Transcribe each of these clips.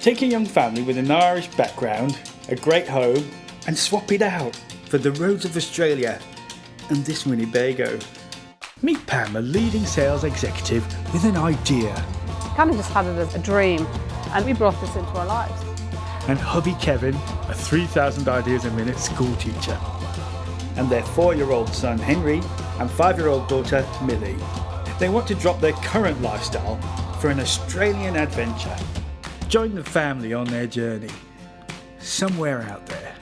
Take a young family with an Irish background, a great home, and swap it out for the roads of Australia and this Winnebago. Meet Pam, a leading sales executive with an idea. Kind of just had it as a dream, and we brought this into our lives. And hubby Kevin, a 3,000 ideas a minute school teacher. And their 4-year-old son Henry and 5-year-old daughter Millie. They want to drop their current lifestyle for an Australian adventure. Join the family on their journey, somewhere out there.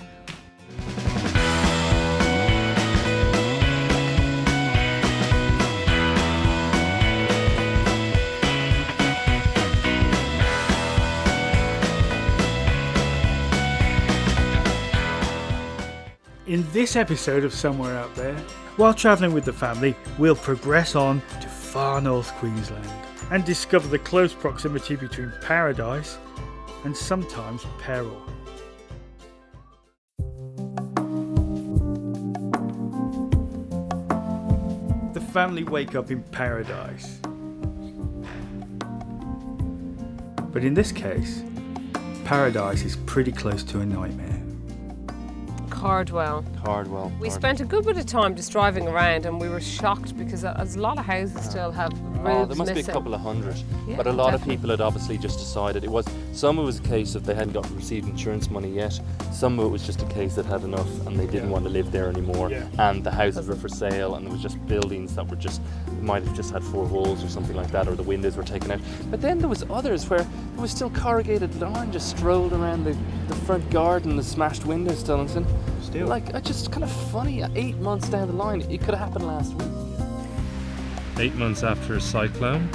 In this episode of Somewhere Out There, while travelling with the family, we'll progress on to far north Queensland and discover the close proximity between paradise and sometimes peril. The family wake up in paradise. But in this case, paradise is pretty close to a nightmare. Cardwell. We spent a good bit of time just driving around, and we were shocked because a lot of houses still have roofs there must missing. be a couple of hundred, Yeah, but a lot definitely. of people had obviously just decided it was a case of they hadn't received insurance money yet. Some of it was just a case that had enough and they didn't want to live there anymore, and the houses were for sale, and there was just buildings that were might have just had 4 walls or something like that, or the windows were taken out. But then there was others where there was still corrugated lawn just strolled around the front garden, the smashed windows still, and Still? like, it's just kind of funny. 8 months down the line, it could have happened last week. 8 months after a cyclone,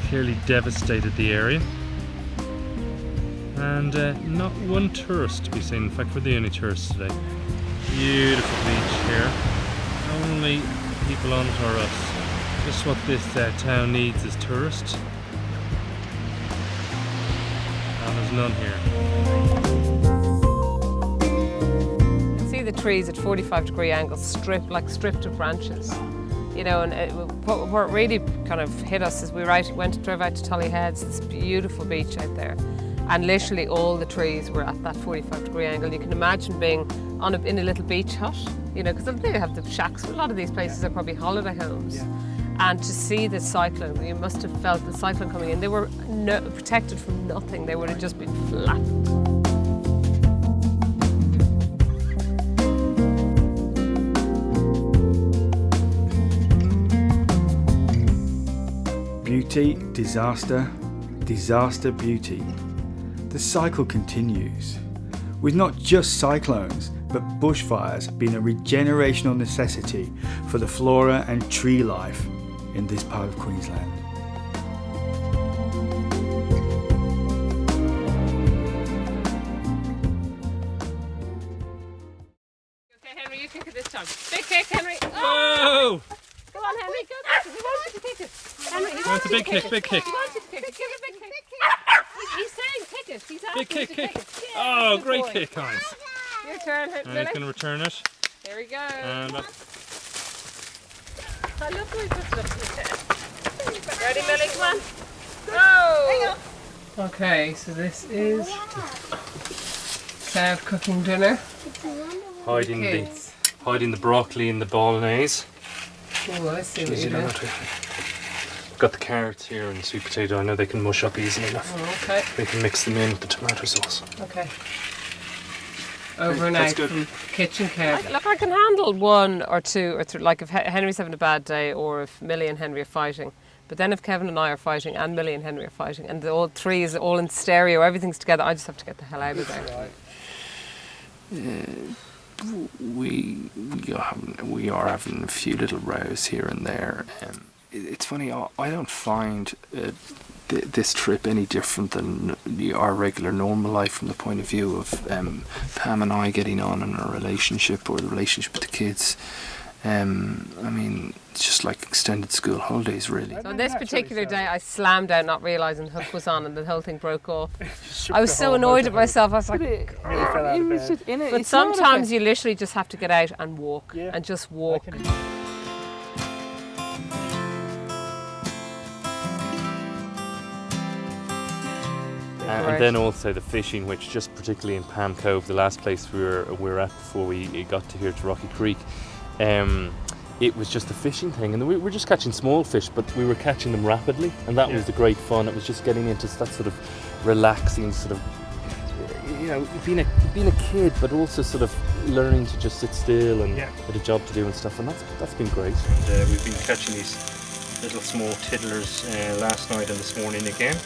clearly devastated the area, and not one tourist to be seen. In fact, we're the only tourists today. Beautiful beach here. Only people on it are us. Just what this town needs is tourists, and there's none here. See the trees at 45-degree angles, stripped of branches. You know, and what really kind of hit us is we drove out to Tullyheads, this beautiful beach out there, and literally all the trees were at that 45-degree angle. You can imagine being in a little beach hut, you know, because they have the shacks. A lot of these places are probably holiday homes. Yeah. And to see the cyclone, you must have felt the cyclone coming in. They were protected from nothing. They would have just been flattened. Beauty, disaster, disaster, beauty. The cycle continues, with not just cyclones, but bushfires being a regenerational necessity for the flora and tree life in this part of Queensland. Okay, Henry, you kick it this time. Big kick, Henry. Whoa! Go on, Henry, go. He wants you to kick it. Henry, he Wants wants a you big to kick, kick big it. kick. He wants you to kick it. Give it a big kick. He's saying kick it. He's asking Big kick, you to kick. kick it. Yeah, Oh, good great boy. kick, Heinz. Your turn, And he's Millie. going to return it. Here we go. And I love the way just looking. Ready, Millie? Come on. Go! Okay, so this is Claire cooking dinner. hiding Kids. the broccoli in the bolognese. Oh, I see what Easy you're doing. enough. I've got the carrots here and sweet potato. I know they can mush up easily enough. Oh, okay, We can mix them in with the tomato sauce. okay. Over and That's out good. from kitchen care. Look, I can handle 1 or 2 or 3, like if Henry's having a bad day or if Millie and Henry are fighting. But then if Kevin and I are fighting and Millie and Henry are fighting and all 3 is all in stereo, everything's together, I just have to get the hell out of there. We are having a few little rows here and there. It's funny, I don't find this trip any different than our regular normal life from the point of view of Pam and I getting on in our relationship or the relationship with the kids. I mean, it's just like extended school holidays, really. So on this particular day, I slammed out not realising the hook was on and the whole thing broke off. I was so annoyed at myself, I was like... But sometimes you literally just have to get out and walk, and just walk. Right. And then also the fishing, which just particularly in Palm Cove, the last place we were at before we got to here to Rocky Creek, it was just the fishing thing, and we were just catching small fish, but we were catching them rapidly, and that was the great fun. It was just getting into that sort of relaxing sort of, you know, being a kid, but also sort of learning to just sit still and get a job to do and stuff, and that's been great. And, we've been catching these little small tiddlers last night and this morning again,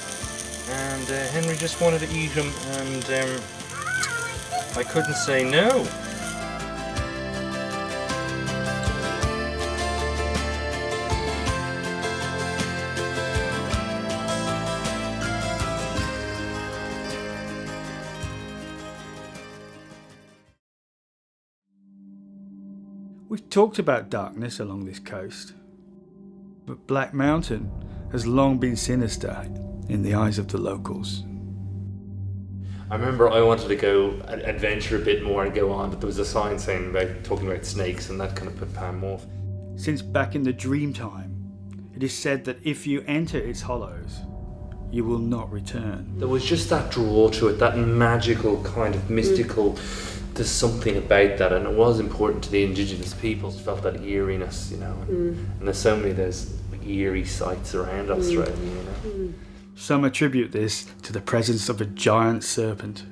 and Henry just wanted to eat them, and I couldn't say no. We've talked about darkness along this coast, but Black Mountain has long been sinister in the eyes of the locals. I remember I wanted to go adventure a bit more and go on, but there was a sign saying talking about snakes, and that kind of put Pam off. Since back in the dream time, it is said that if you enter its hollows, you will not return. There was just that draw to it, that magical kind of mystical. There's something about that, and it was important to the indigenous peoples. Felt that eeriness, you know, and there's so many of those eerie sights around Australia, you know. Some attribute this to the presence of a giant serpent.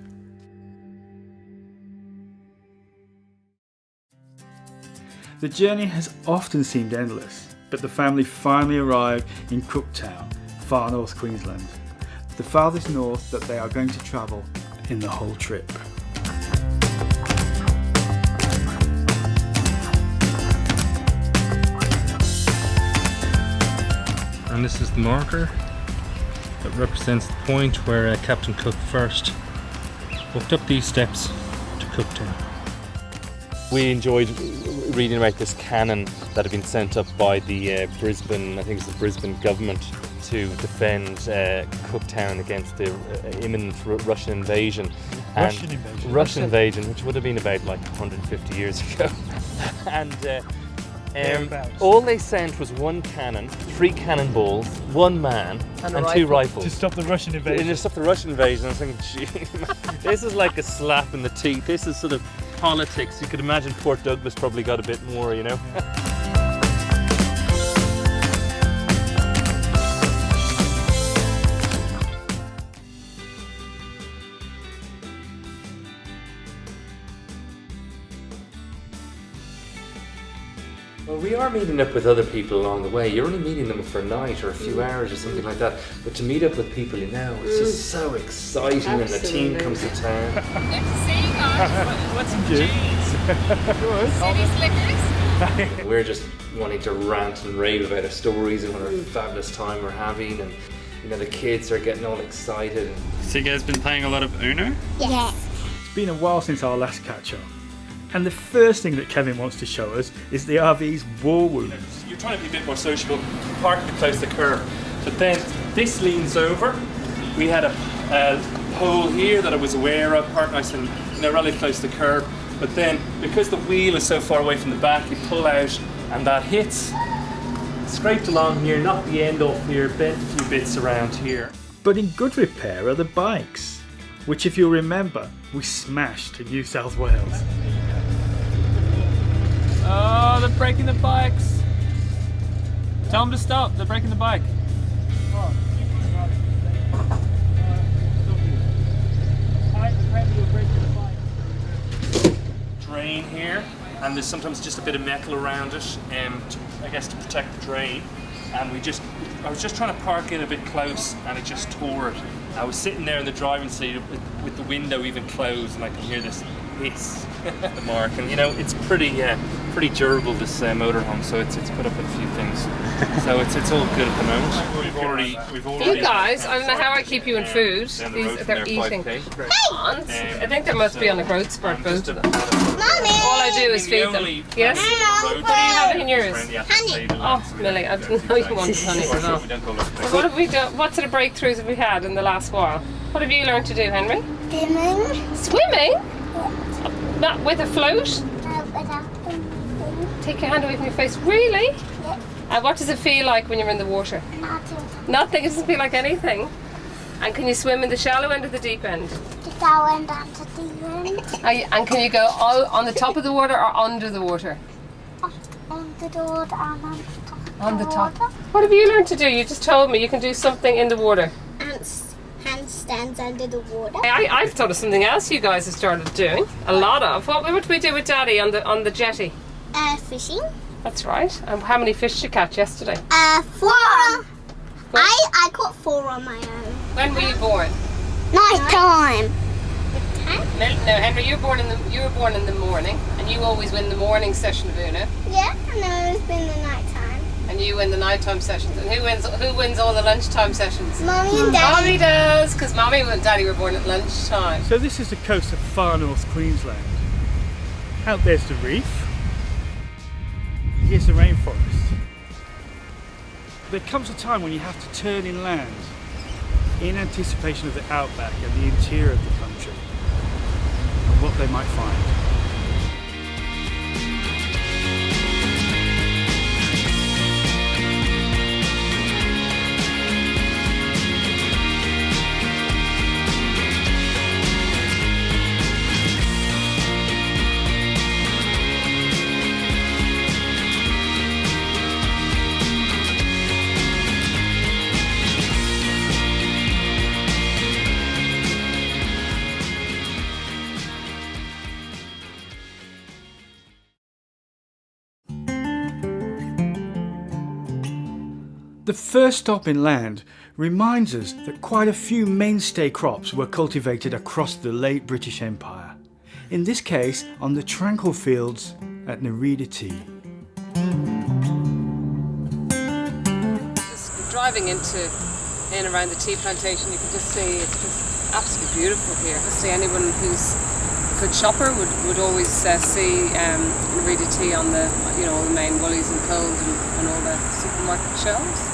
The journey has often seemed endless, but the family finally arrived in Cooktown, far north Queensland, the farthest north that they are going to travel in the whole trip. And this is the marker that represents the point where Captain Cook first walked up these steps to Cooktown. We enjoyed reading about this cannon that had been sent up by the Brisbane, I think it's the Brisbane government, to defend Cooktown against the imminent Russian invasion. Russian invasion, which would have been about like 150 years ago. And all they sent was one cannon, 3 cannonballs, 1 man, and 2 rifles. To stop the Russian invasion. To stop the Russian invasion. I was thinking, gee, this is like a slap in the teeth. This is sort of politics. You could imagine Port Douglas probably got a bit more, you know. Well, we are meeting up with other people along the way. You're only meeting them for a night or a few hours or something like that. But to meet up with people you know, it's just so exciting. Absolutely. And the team comes to town. Good to see you guys. What's in jeans? City slickers? We're just wanting to rant and rave about our stories and what a fabulous time we're having. And you know, the kids are getting all excited. So you guys been playing a lot of Uno? Yes. It's been a while since our last catch-up, and the first thing that Kevin wants to show us is the RV's wall wounds. You're trying to be a bit more sociable, park a bit close to the curb. But then this leans over. We had a pole here that I was aware of, parked nice and relatively close to the curb. But then, because the wheel is so far away from the back, you pull out and that hits. Scraped along here, knocked the end off here, bent a few bits around here. But in good repair are the bikes, which if you'll remember, we smashed in New South Wales. Oh, they're breaking the bikes. Tell them to stop, they're breaking the bike. Drain here, and there's sometimes just a bit of metal around it, I guess to protect the drain. And I was just trying to park in a bit close, and it just tore it. I was sitting there in the driving seat with the window even closed, and I can hear this hiss, the mark. And you know, it's pretty durable, this motorhome, so it's put up with a few things. So it's all good at the moment. We've already. You guys, I don't know how I keep you in food. They're eating. I think they must be on a growth spurt, both of them. All I do is feed them. Yes? What do you have in yours? Honey. Oh, Millie, I didn't know you wanted honey as well. So what have we done? What sort of breakthroughs have we had in the last while? What have you learned to do, Henry? Swimming. Swimming? Not with a float? Take your hand away from your face. Really? Yeah. And what does it feel like when you're in the water? Nothing. Nothing. It doesn't feel like anything. And can you swim in the shallow end or the deep end? The shallow end and the deep end. And can you go all on the top of the water or under the water? Under the water and on the top. On the top. What have you learned to do? You just told me you can do something in the water. Handstands under the water. I've thought of something else you guys have started doing. A lot of. What would we do with Daddy on the jetty? Fishing. That's right. And how many fish did you catch yesterday? 4. I caught 4 on my own. When were you born? Night time. No, Henry, you were born in the morning, and you always win the morning session of Uno, Yeah, and it's been the night time. and you win the nighttime sessions. And who wins all the lunchtime sessions? Mommy and Daddy. Mommy does, because Mommy and Daddy were born at lunchtime. So this is the coast of far north Queensland. Out there's the reef. Here's the rainforest. There comes a time when you have to turn inland in anticipation of the outback and the interior of the country and what they might find. The first stop inland reminds us that quite a few mainstay crops were cultivated across the late British Empire, in this case on the tranquil fields at Nerida Tea. Just driving in around the tea plantation, you can just see it's just absolutely beautiful here. Obviously, anyone who's a good shopper would always see Nerida Tea on the all the main Woolies and Coles and all the supermarket shelves.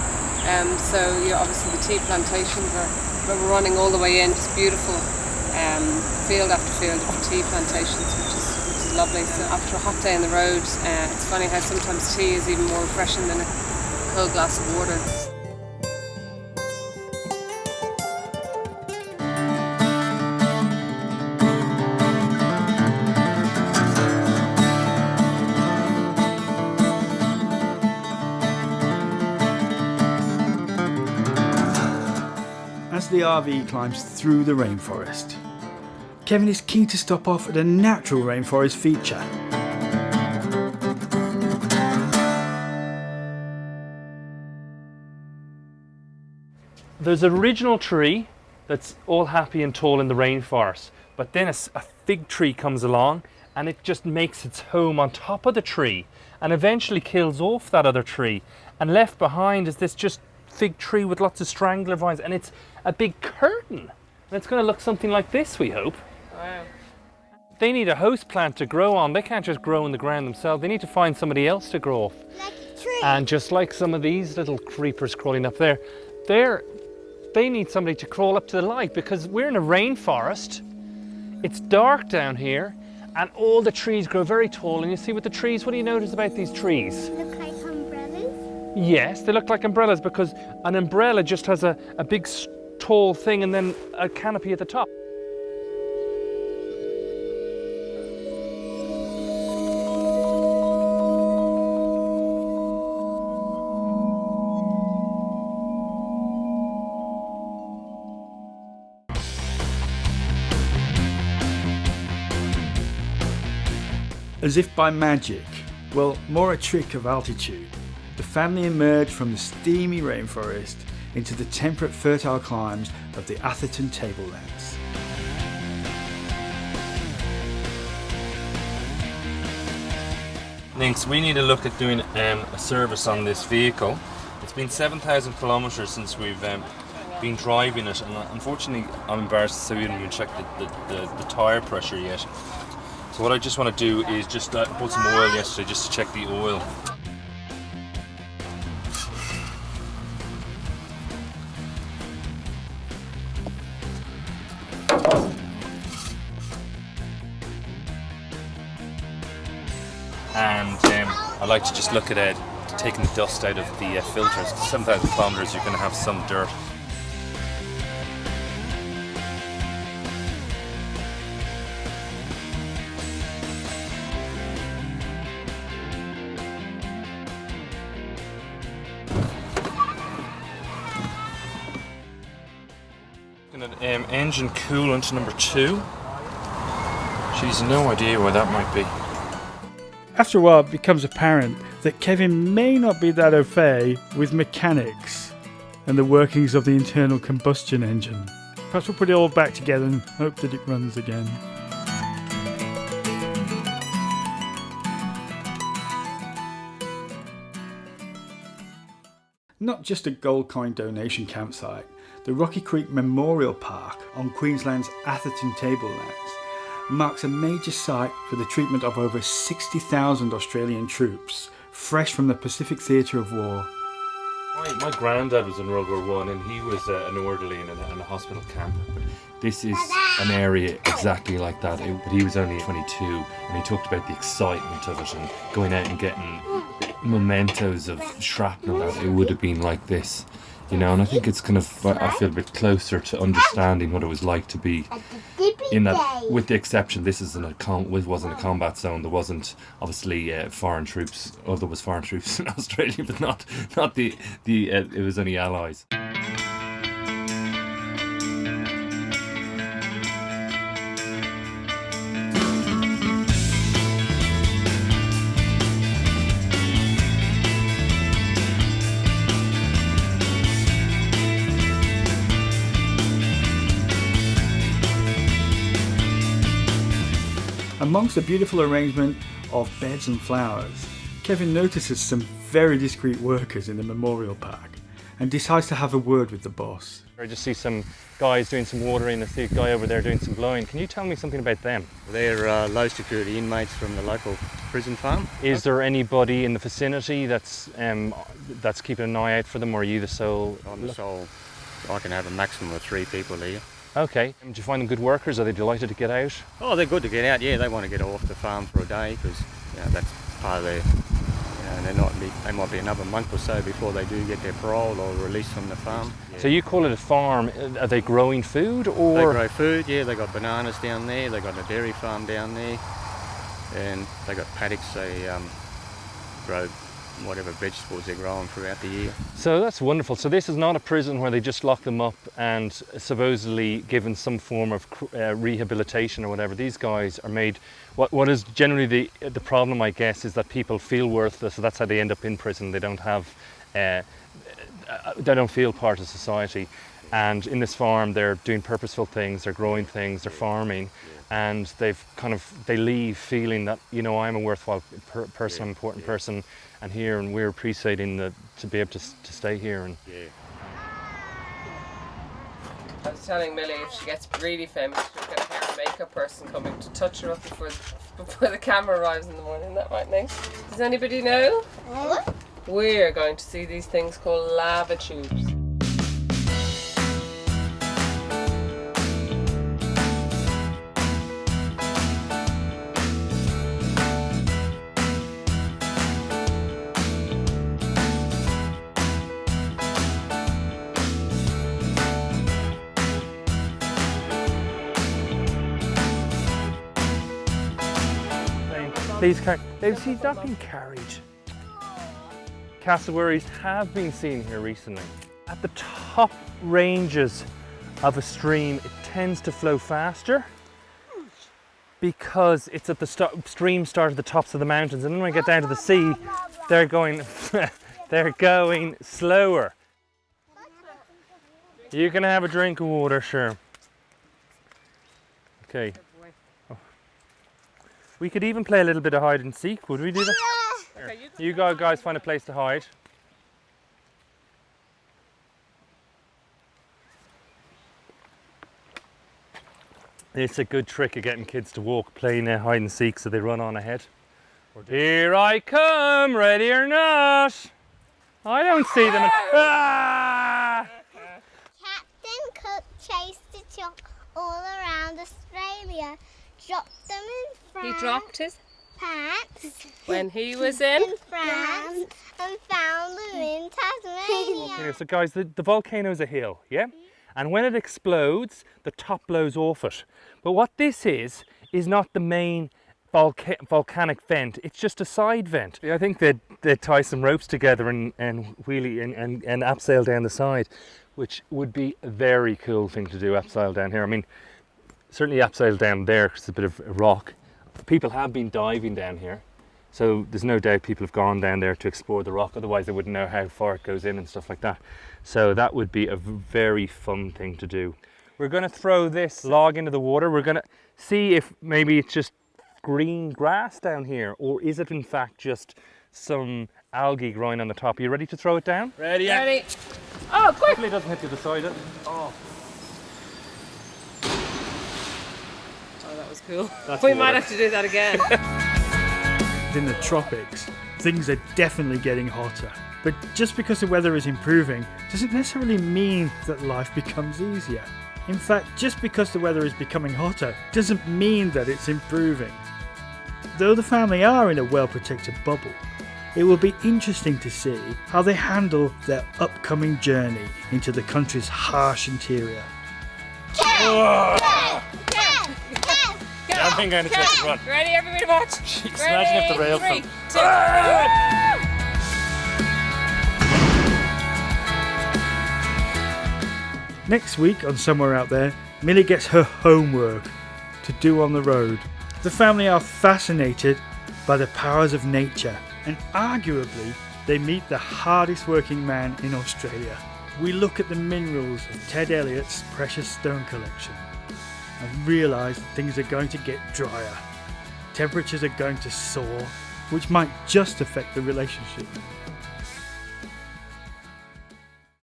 So obviously the tea plantations are running all the way in, just beautiful field after field of tea plantations, which is lovely. So after a hot day on the road, it's funny how sometimes tea is even more refreshing than a cold glass of water. As the RV climbs through the rainforest, Kevin is keen to stop off at a natural rainforest feature. There's an original tree that's all happy and tall in the rainforest, but then a fig tree comes along and it just makes its home on top of the tree and eventually kills off that other tree, and left behind is this just fig tree with lots of strangler vines, and it's a big curtain, and it's going to look something like this, we hope. Wow. They need a host plant to grow on. They can't just grow in the ground themselves. They need to find somebody else to grow off. Like a tree. And just like some of these little creepers crawling up there, they need somebody to crawl up to the light, because we're in a rainforest. It's dark down here, and all the trees grow very tall. And you see with the trees, what do you notice about these trees? Look like umbrellas. Yes, they look like umbrellas, because an umbrella just has a big tall thing and then a canopy at the top. As if by magic, well, more a trick of altitude, the family emerged from the steamy rainforest into the temperate, fertile climes of the Atherton tablelands. Links, we need to look at doing a service on this vehicle. It's been 7,000 kilometres since we've been driving it, and unfortunately I'm embarrassed to say we haven't even checked the tyre pressure yet. So what I just want to do is just put some oil yesterday just to check the oil. And I like to just look at taking the dust out of the filters. 7,000 kilometres, you're going to have some dirt. Looking at engine coolant number 2. She's no idea where that might be. After a while, it becomes apparent that Kevin may not be that au fait with mechanics and the workings of the internal combustion engine. Perhaps we'll put it all back together and hope that it runs again. Not just a gold coin donation campsite, the Rocky Creek Memorial Park on Queensland's Atherton Tablelands marks a major site for the treatment of over 60,000 Australian troops, fresh from the Pacific Theatre of War. My granddad was in World War One, and he was an orderly in a hospital camp. But this is an area exactly like that. But he was only 22, and he talked about the excitement of it and going out and getting mementos of shrapnel. It would have been like this, you know. And I think it's kind of, I feel a bit closer to understanding what it was like to be in that. With the exception, this wasn't a combat zone. There wasn't obviously foreign troops. Oh, there was foreign troops in Australia, but not the. It was only allies. Amongst the beautiful arrangement of beds and flowers, Kevin notices some very discreet workers in the memorial park and decides to have a word with the boss. I just see some guys doing some watering. I see a guy over there doing some blowing. Can you tell me something about them? They're low security inmates from the local prison farm. Is there anybody in the vicinity that's keeping an eye out for them, or are you the sole? I'm the sole. I can have a maximum of 3 people here. Okay. Do you find them good workers? Are they delighted to get out? Oh, they're good to get out. Yeah, they want to get off the farm for a day because that's part of their. They might be another month or so before they do get their parole or release from the farm. Yeah. So you call it a farm? Are they growing food or? They grow food. Yeah, they got bananas down there. They got a dairy farm down there, and they got paddocks. They grow whatever vegetables they're growing throughout the year. So that's wonderful. So this is not a prison where they just lock them up and supposedly given some form of rehabilitation or whatever. These guys are made. What is generally the problem, I guess, is that people feel worthless, so that's how they end up in prison. They don't have, they don't feel part of society. And in this farm, they're doing purposeful things. They're growing things. They're farming. And they leave feeling that, I'm a worthwhile person, an important person, and we're appreciating to be able to stay here. And I was telling Millie if she gets really famous, she'll get a hair and makeup person coming to touch her up before the camera arrives in the morning. That might make. Does anybody know? What? We're going to see these things called lava tubes. please carry. She's not been carried. Cassowaries have been seen here recently. At the top ranges of a stream, it tends to flow faster because it's at the stream start at the tops of the mountains, and then when we get down to the sea, they're going slower. You can have a drink of water, sure. Okay. Oh. We could even play a little bit of hide and seek. Would we do that? Yeah. Okay, you guys find a place to hide. It's a good trick of getting kids to walk, playing hide and seek, so they run on ahead. Here I come, ready or not. I don't see them. Ah! Captain Cook chased the chalk all around Australia, dropped them in France. He dropped his pants when he was in France and found them in Tasmania. Okay, so guys, the volcano is a hill, yeah? And when it explodes, the top blows off it. But what this is not the main volcanic vent. It's just a side vent. I think they'd tie some ropes together and wheelie and abseil down the side. which would be a very cool thing to do, abseil down here. I mean, certainly abseil down there because it's a bit of a rock. People have been diving down here, so there's no doubt people have gone down there to explore the rock, otherwise they wouldn't know how far it goes in and stuff like that. So that would be a very fun thing to do. We're going to throw this log into the water. We're going to see if maybe it's just green grass down here, or is it in fact just some algae growing on the top. Are you ready to throw it down? Ready. Oh, quick! Hopefully it doesn't hit the other side. Oh, that was cool. We might have to do that again. In the tropics, things are definitely getting hotter. But just because the weather is improving doesn't necessarily mean that life becomes easier. In fact, just because the weather is becoming hotter doesn't mean that it's improving. Though the family are in a well-protected bubble, it will be interesting to see how they handle their upcoming journey into the country's harsh interior. I think I'm going to take a run. Ready, everybody watch? Jeez, Ready, imagine if the rail 3, fell. 2, Next week on Somewhere Out There, Millie gets her homework to do on the road. The family are fascinated by the powers of nature, and arguably they meet the hardest working man in Australia. We look at the minerals of Ted Elliott's precious stone collection and realise things are going to get drier. Temperatures are going to soar, which might just affect the relationship.